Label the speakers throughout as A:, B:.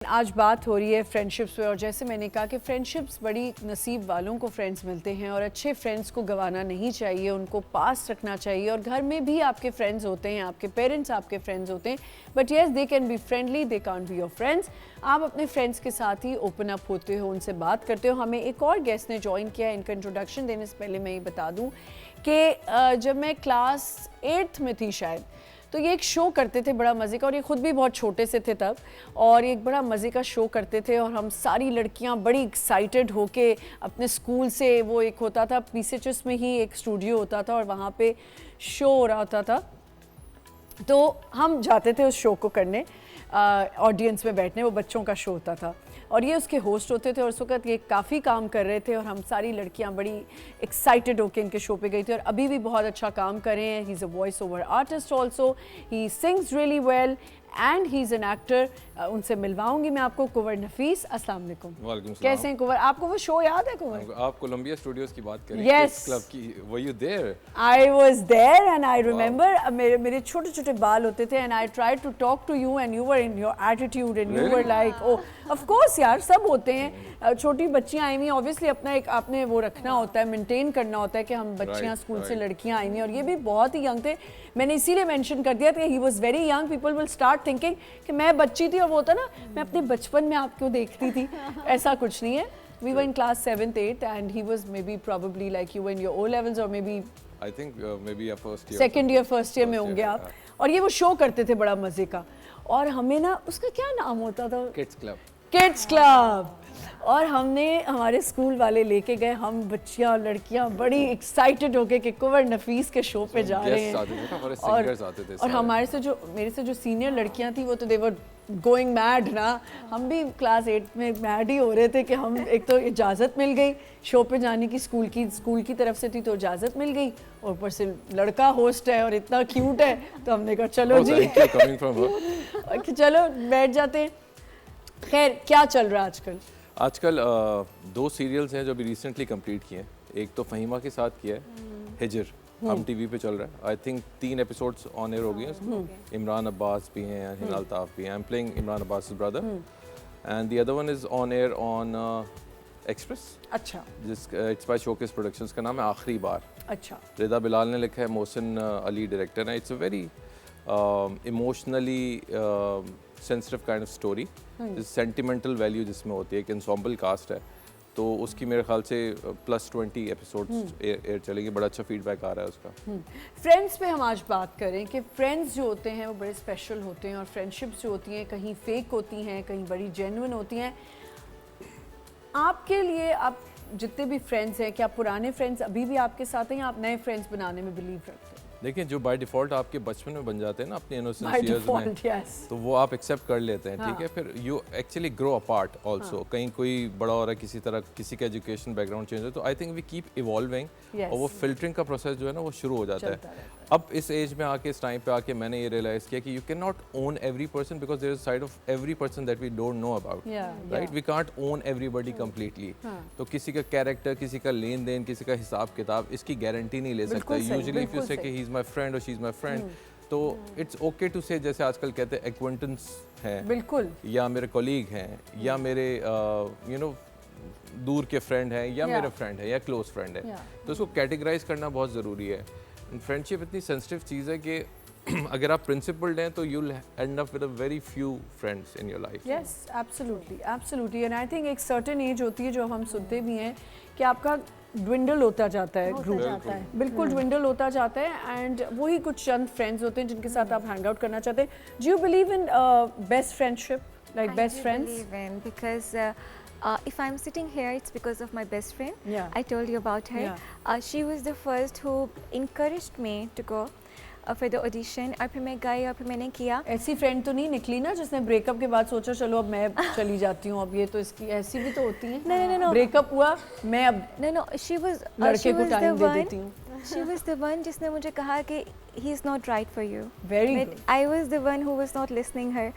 A: आज बात हो रही है फ्रेंडशिप्स पे और जैसे मैंने कहा कि फ्रेंडशिप्स बड़ी नसीब वालों को फ्रेंड्स मिलते हैं और अच्छे फ्रेंड्स को गंवाना नहीं चाहिए, उनको पास रखना चाहिए। और घर में भी आपके फ्रेंड्स होते हैं, आपके पेरेंट्स आपके फ्रेंड्स होते हैं, but yes they can be friendly, they can't be your friends. आप अपने फ्रेंड्स के साथ ही ओपन अप होते हो, उनसे बात करते हो। हमें एक और गेस्ट ने ज्वाइन किया है। इनका इंट्रोडक्शन देने से पहले मैं ये बता दूँ कि जब मैं क्लास 8th में थी शायद, तो ये एक शो करते थे बड़ा मज़े का, और ये ख़ुद भी बहुत छोटे से थे तब, और एक बड़ा मज़े का शो करते थे। और हम सारी लड़कियां बड़ी एक्साइटेड होके अपने स्कूल से, वो एक होता था पीसीएचएस में ही एक स्टूडियो होता था और वहाँ पे शो हो रहा होता था, तो हम जाते थे उस शो को करने, ऑडियंस में बैठने। वो बच्चों का शो होता था और ये उसके होस्ट होते थे, और उस वक्त ये काफ़ी काम कर रहे थे और हम सारी लड़कियां बड़ी एक्साइटेड होकर इनके शो पे गई थी। और अभी भी बहुत अच्छा काम कर रहे हैं। He is a voice over artist also, he sings really well and he is an actor. उनसे मिलवाऊंगी मैं आपको। कुंवर नफीस, अस्सलाम वालेकुम।
B: वालेकुम सलाम।
A: कैसे हैं कुंवर? आपको वो शो याद है कुंवर?
B: आप कोलंबिया स्टूडियोज की बात करें,
A: Yes.
B: किड्स क्लब की, were you there?
A: I was there and I remember मेरे छोटे छोटे बाल होते थे and I tried to talk to you and you were in your attitude and you were like, oh of course यार, सब होते हैं। छोटी बच्चियाँ आई हुई, ऑब्वियसली अपना एक आपने वो रखना होता है, मेंटेन करना होता है कि हम बच्चियाँ स्कूल से लड़कियाँ आई हुई, और ये भी बहुत ही यंग थे। मैंने इसीलिए मेंशन कर दिया था he was very young. People will start thinking कि मैं बच्ची थी, और वो होता ना मैं अपने बचपन में आपको देखती थी। ऐसा कुछ नहीं है। We were in class 7th, 8th and he was maybe probably like you were in your O levels or maybe
B: I think maybe a first year,
A: second year, first year में होंगे आप। और ये वो शो करते थे बड़ा मजे का, और हमें ना उसका क्या नाम होता था?
B: Kids club.
A: Kids club. और हमने हमारे स्कूल वाले लेके गए, हम बच्चियां लड़कियां बड़ी एक्साइटेड होके कि कुंवर नफीस के शो पे जा रहे हैं। और हमारे से जो मेरे से जो सीनियर लड़कियां थी वो तो दे वर गोइंग मैड ना। हम भी क्लास 8 में मैड ही हो रहे थे कि हम, एक तो इजाज़त मिल गई शो पे जाने की, स्कूल की तरफ से थी तो इजाज़त मिल गई, और ऊपर से लड़का होस्ट है और इतना क्यूट है, तो हमने कहा चलो जी कि चलो बैठ जाते हैं। खैर, क्या चल रहा है आजकल?
B: आजकल दो सीरियल्स हैं जो अभी रिसेंटली कंप्लीट किए हैं। एक तो फहीमा के साथ किया है, हिजर, हम टीवी पे चल रहा है। I think 3 episodes on air हो गए हैं। इमरान अब्बास भी हैं, हिना अल्ताफ भी हैं। I am playing Imran Abbas brother and the other one is on air on express.
A: अच्छा।
B: इट्स बाय शोकेस प्रोडक्शंस, का नाम है आखिरी बार।
A: अच्छा।
B: रिदा बिलाल ने लिखा है, मोहसिन अली डायरेक्टर है। It's a very emotionally sensitive kind of story, sentimental value जिसमें होती है। एक एंसेम्बल कास्ट है, तो उसकी मेरे ख्याल से +20 एपिसोड्स एयर चलेंगे। बड़ा अच्छा फीडबैक आ रहा है उसका।
A: फ्रेंड्स पे हम आज बात करें कि फ्रेंड्स जो होते हैं वो बड़े स्पेशल होते हैं, और फ्रेंडशिप्स जो होती हैं कहीं फेक होती हैं, कहीं बड़ी जेन्युइन होती हैं। आपके लिए, आप जितने भी फ्रेंड्स हैं, क्या पुराने फ्रेंड्स अभी भी आपके साथ हैं या आप नए फ्रेंड्स बनाने में बिलीव रखते हैं?
B: देखिए, जो बाय डिफ़ॉल्ट आपके बचपन में बन जाते हैं ना अपने इनोसेंस ईयर्स में,
A: yes.
B: तो वो आप एक्सेप्ट कर लेते हैं, ठीक है। फिर you actually grow apart also. कहीं कोई बड़ा हो रहा है, किसी तरह किसी का एजुकेशन बैकग्राउंड चेंज हो, तो I think we keep evolving, और वो फिल्टरिंग का प्रोसेस जो है ना वो शुरू हो जाता है। अब इस एज में आके, इस टाइम पे आके मैंने ये रियलाइज़ किया कि you can not own every person, because there is a side of every person that we don't know about, right. We can't own everybody completely. तो किसी का कैरेक्टर, किसी का लेन देन, किसी का हिसाब किताब, इसकी गारंटी नहीं ले सकता। यूजुअली इफ यू से कि ही इज माय फ्रेंड और शी इज माय फ्रेंड, तो इट्स ओके टू से, जैसे आजकल कहते हैं एक्वेंटेंस हैं, बिल्कुल, या मेरे कॉलीग हैं, या मेरे यू नो दूर के फ्रेंड हैं, या मेरे फ्रेंड है, या क्लोज फ्रेंड है। तो उसको कैटेगराइज करना बहुत ज़रूरी है। फ्रेंडशिप इतनी सेंसिटिव चीज़ है कि अगर आप प्रिंसिपल्ड हैं तो you will and up with a very few friends in your life.
A: Yes, absolutely, absolutely. And I think एक सर्टेन एज होती है जो हम सुनते भी हैं कि आपका ड्विंडल होता जाता है, ग्रुप बिल्कुल ड्विंडल होता जाता है, एंड वही कुछ चंद फ्रेंड्स होते हैं जिनके साथ आप हैंग आउट करना चाहते हैं। Do you believe in best friendship, like best friends?
C: I believe in, because if I'm sitting here, it's because of my best friend.
A: Yeah.
C: I told you about her. She was the first who encouraged me to go for the audition. और फिर मैं गई और फिर मैंने किया।
A: ऐसी friend तो नहीं निकली ना जिसने ब्रेकअप के बाद सोचा चलो अब मैं चली जाती हूँ, अब ये तो इसकी, ऐसी भी तो होती है। No. ब्रेकअप हुआ, मैं अब
C: No. She was
A: लड़के को टाइम दे देती हूँ।
C: She was the one जिसने मुझे कहा कि he is not right for you.
A: Very
C: good. I was the one who was not listening her.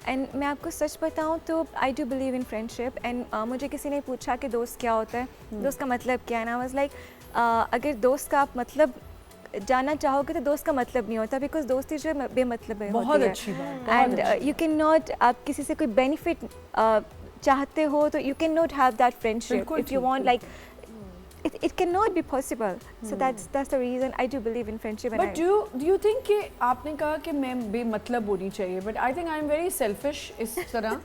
C: And मैं आपको सच बताऊं तो I do believe in friendship. And मुझे किसी ने पूछा कि दोस्त क्या होता है, दोस्त का मतलब क्या है, ना आई वाज लाइक, अगर दोस्त का आप मतलब जाना चाहोगे तो दोस्त का मतलब नहीं होता, बिकॉज दोस्ती जो है बेमतलब है।
A: बहुत अच्छी बात,
C: एंड यू कैन नॉट, आप किसी से कोई बेनिफिट चाहते हो तो you cannot have that friendship if you want, like it cannot be possible. So that's the reason I do believe in friendship.
A: But do you think कि आपने कहा कि मैं बेमतलब होनी चाहिए, but I think I'm very selfish इस तरह.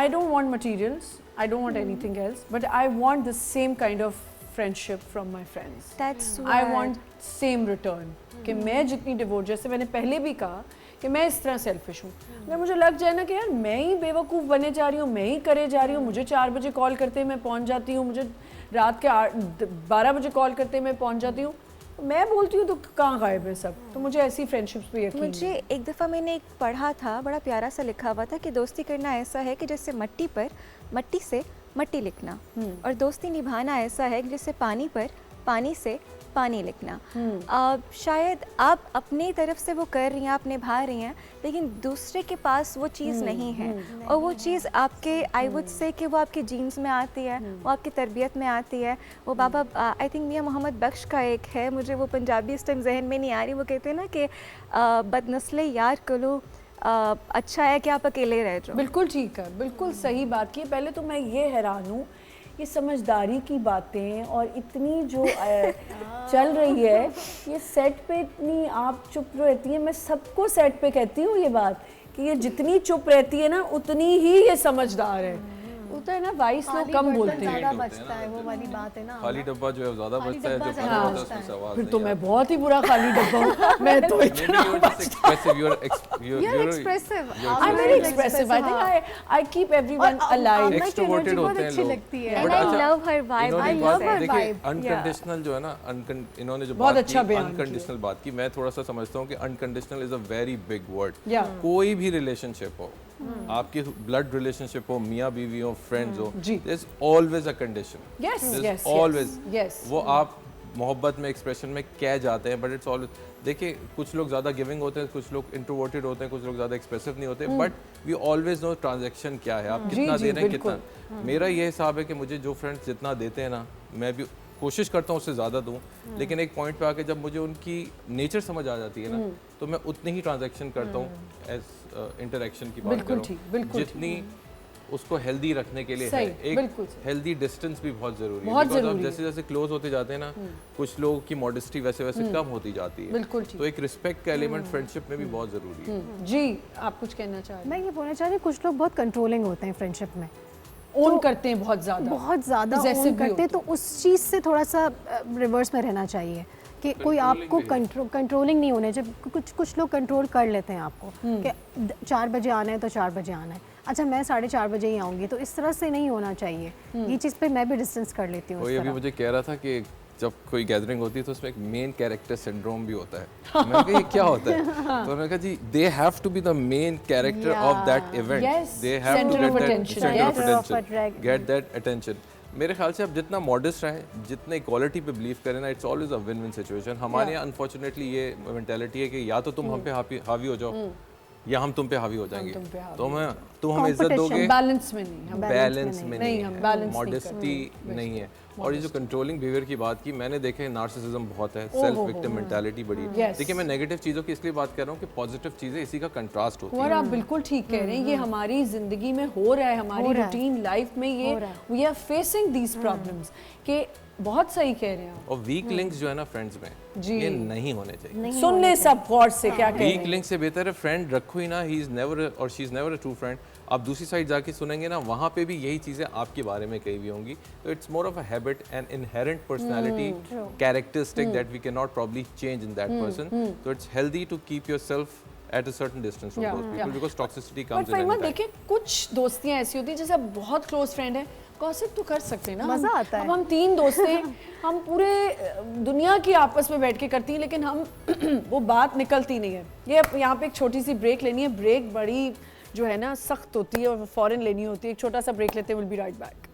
A: I don't want materials, I don't want anything else, but I want the same kind of friendship from my friends.
C: That's
A: I want same return. कि मैं जितनी devote, जैसे मैंने पहले भी कहा कि मैं इस तरह सेल्फिश हूँ, अगर मुझे लग जाए ना कि यार मैं ही बेवकूफ़ बने जा रही हूँ, मैं ही करे जा रही हूँ, मुझे 4 बजे कॉल करते मैं पहुँच जाती हूँ, मुझे रात के 12 बजे कॉल करते मैं पहुँच जाती हूँ, तो मैं बोलती हूँ तो कहाँ गायब है सब, तो मुझे ऐसी फ्रेंडशिप्स पे यकीन
C: मुझे एक दफ़ा मैंने एक पढ़ा था, बड़ा प्यारा सा लिखा हुआ था कि दोस्ती करना ऐसा है कि जैसे मट्टी से मट्टी लिखना, और दोस्ती निभाना ऐसा है कि जैसे पानी पर पानी से पानी लिखना। शायद आप अपनी तरफ से वो कर रही हैं, आप निभा रही हैं, लेकिन दूसरे के पास वो चीज़ नहीं है, और वो चीज़ आपके, आई वुड से कि वो आपके जीन्स में आती है, वो आपकी तरबियत में आती है। वो बाबा आई थिंक मियाँ मोहम्मद बख्श का एक है, मुझे वो पंजाबी इस टाइम जहन में नहीं आ रही, वो कहते हैं ना कि बदनस्ले यार कलो अच्छा है कि आप अकेले रह जाओ।
A: बिल्कुल ठीक है, बिल्कुल सही बात की। पहले तो मैं ये हैरान हूँ, ये समझदारी की बातें और इतनी जो चल रही है, ये सेट पे इतनी आप चुप रहती हैं। मैं सबको सेट पे कहती हूँ ये बात कि ये जितनी चुप रहती है ना उतनी ही ये समझदार है। होता है ना, वाइस लोग कम बोलते हैं,
D: ज़्यादा बचता है, वो वाली बात है ना।
B: खाली डब्बा जो है ज़्यादा बचता है, जो
D: डब्बा
B: भरा होता है
D: बचता है।
B: उसमें से आवाज़
A: फिर
B: नहीं
A: तो
B: आती।
A: मैं बहुत ही बुरा खाली डब्बा हूँ। मैं तो इतना
D: You're expressive.
A: I'm very expressive. I think I keep everyone alive.
B: Extroverted होते हैं लोग।
D: लगती है।
B: But
C: And I
B: अच्छा,
C: love her vibe.
B: इन्होंने
D: I
B: बात-
D: love her
B: देखिए,
D: vibe.
B: unconditional जो है ना, इन्होंने जो
A: बहुत
B: बात
A: अच्छा
B: की,
A: बयान
B: unconditional बात की, मैं थोड़ा सा समझता हूँ कि unconditional is a very big word.
A: Yeah.
B: कोई भी रिलेशनशिप हो, आपकी ब्लड रिलेशनशिप हो, मियाँ बीवी हो, फ्रेंड्स हो,
A: जी।
B: there is always a condition.
A: Yes,
B: There's
A: yes,
B: always.
A: yes.
B: वो आप मोहब्बत में, एक्सप्रेशन में कह जाते हैं, बट इट्स ऑलवेज, देखिए कुछ लोग ज़्यादा गिविंग होते हैं, कुछ लोग इंट्रोवर्टेड होते हैं, कुछ लोग ज़्यादा एक्सप्रेसिव नहीं होते, but we always know transaction क्या है, आप कितना
A: जी,
B: दे रहे हैं,
A: बिल्कुल।
B: कितना। मेरा ये हिसाब है कि मुझे जो फ्रेंड्स जितना देते हैं ना, मैं भी कोशिश करता हूँ उससे ज़्यादा दूँ, लेकिन एक पॉइंट पे आके जब मुझे उनकी नेचर समझ आ जाती है ना, तो मैं उतनी ही ट्रांजैक्शन करता हूँ एज इंटरेक्शन की बात
A: बिल्कुल
B: करूँ,
A: ठीक, बिल्कुल
B: जितनी उसको हेल्दी रखने के लिए
A: सही,
B: है।
A: बिल्कुल
B: एक
A: सही।
B: हेल्दी डिस्टेंस भी बहुत ज़रूरी है,
A: बहुत
B: because
A: ज़रूरी
B: अब जैसे जैसे क्लोज होते जाते हैं ना, कुछ लोगों की मॉडेस्टी वैसे वैसे कम होती जाती है,
A: बिल्कुल ठीक।
B: तो एक रिस्पेक्ट का एलिमेंट फ्रेंडशिप में भी बहुत ज़रूरी है।
A: जी, आप कुछ कहना चाह रहे
D: मैं ये बोलना चाह रही हूँ, कुछ लोग बहुत कंट्रोलिंग होते हैं फ्रेंडशिप में,
A: हैं? ओन करते हैं बहुत ज़्यादा,
D: बहुत ज़्यादा
A: Possessive
D: own
A: भी
D: करते हैं, तो उस चीज़ से थोड़ा सा रिवर्स में रहना चाहिए कि कोई आपको कंट्रोलिंग नहीं होने चाहिए। कुछ लोग कंट्रोल कर लेते हैं आपको कि 4 बजे आना है तो 4 बजे आना है, अच्छा मैं 4:30 बजे ही आऊँगी, तो इस तरह से नहीं होना चाहिए। ये चीज़ पे मैं भी डिस्टेंस कर लेती हूँ।
B: कोई अभी मुझे कह रहा था कि जब कोई गैदरिंग होती है तो उसमें एक मेन कैरेक्टर सिंड्रोम भी होता है। मैंने कहा ये क्या होता है? तो मैंने कहा जी, they have to be the main character of that event,
A: Yes,
B: they have to
A: center of
B: get that
A: attention.
B: Centre of
D: Center of
B: attention, get that attention. मेरे ख्याल से आप जितना मॉडेस्ट रहें, जितने इक्वालिटी पे बिलीव करें ना, it's always a win win situation. हमारे यहाँ अनफॉर्चुनेटली ये मेंटालिटी है कि या तो तुम हम पे हावी हो जाओ, या हम तुम पे हावी हो जाएंगे,
A: तुम पे हावी
B: तुम हमें इज्जत दोगे,
A: बैलेंस में नहीं, हम
B: बैलेंस में नहीं
A: हम
B: है,
A: बैलेंस नहीं
B: मॉडेस्टी नहीं है। और ये जो कंट्रोलिंग बिहेवियर की बात की, मैंने देखे नार्सिसिज्म बहुत है, सेल्फ विक्टिम मेंटालिटी बड़ी है।
A: Yes.
B: देखिए मैं नेगेटिव चीज़ों की इसलिए बात कर रहा हूँ कि पॉजिटिव चीज़ें इसी का कंट्रास्ट होती
A: और
B: है।
A: आप बिल्कुल ठीक कह रहे हैं, ये हमारी जिंदगी में हो रहा है, हमारी रूटीन लाइफ में ये we are facing these problems कि बहुत सही कह रहे हैं आप।
B: और वीक लिंक्स जो है ना फ्रेंड्स में, ये नहीं होने चाहिए।
A: सुन ले सब गौर से क्या कह रहे
B: वीक
A: हैं।
B: लिंक से बेहतर है फ्रेंड रखो ही ना, ही इज नेवर और she is never a true friend. आप दूसरी साइड जाके सुनेंगे ना, वहाँ पे भी यही चीज़ें आपके बारे में कही हुई होंगी। तो it's more of a habit and inherent personality characteristic that we can not probably change in that person. तो it's healthy to keep yourself at a certain distance from
A: Yeah,
B: those people because toxicity
A: पर
B: comes in
A: Fahima
B: any time.
A: देखिए, कुछ दोस्तियां ऐसी होती हैं जैसे आप बहुत क्लोज फ्रेंड है, गॉसिप तो कर सकते हैं ना,
D: मज़ा आता है।
A: अब हम 3 दोस्त हैं, हम पूरे दुनिया की आपस में बैठ के करती हैं, लेकिन हम वो बात निकलती नहीं है। ये यहाँ पे एक छोटी सी ब्रेक लेनी है, ब्रेक बड़ी जो है ना सख्त होती है और फ़ौरन लेनी होती है। एक छोटा सा ब्रेक लेते हैं, विल बी राइट बैक।